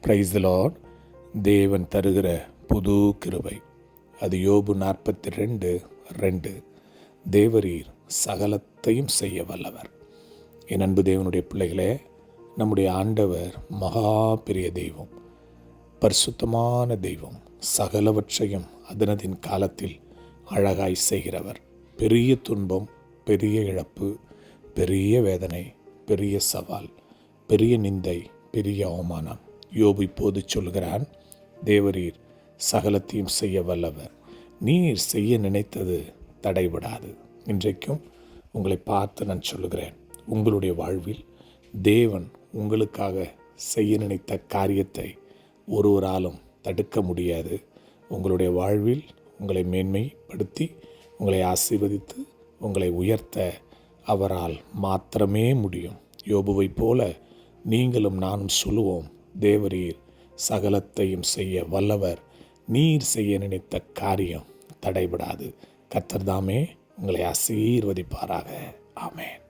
Praise the Lord. தேவன் தருகிற புது கிருபை. அது யோபு 42:2. தேவரீர் சகலத்தையும் செய்ய வல்லவர். என் அன்பு தேவனுடைய பிள்ளைகளே, நம்முடைய ஆண்டவர் மகா பெரிய தெய்வம், பரிசுத்தமான தெய்வம், சகலவற்றையும் அதனதின் காலத்தில் அழகாய் செய்கிறவர். பெரிய துன்பம், பெரிய இழப்பு, பெரிய வேதனை, பெரிய சவால், பெரிய நிந்தை, பெரிய அவமானம். யோபு இப்போது சொல்கிறான், தேவரீர் சகலத்தையும் செய்ய வல்லவர். நீர் செய்ய நினைத்தது தடைபடாது. இன்றைக்கும் உங்களை பார்த்து நான் சொல்லுகிறேன், உங்களுடைய வாழ்வில் தேவன் உங்களுக்காக செய்ய நினைத்த காரியத்தை ஒருவராலும் தடுக்க முடியாது. உங்களுடைய வாழ்வில் உங்களை மேன்மைப்படுத்தி, உங்களை ஆசீர்வதித்து, உங்களை உயர்த்த அவரால் மாத்திரமே முடியும். யோபுவை போல நீங்களும் நானும் சொல்லுவோம், தேவரீர் சகலத்தையும் செய்ய வல்லவர். நீர் செய்ய நினைத்த காரியம் தடைபடாது. கர்த்தர் தாமே உங்களை ஆசீர்வதிப்பாராக. ஆமென்.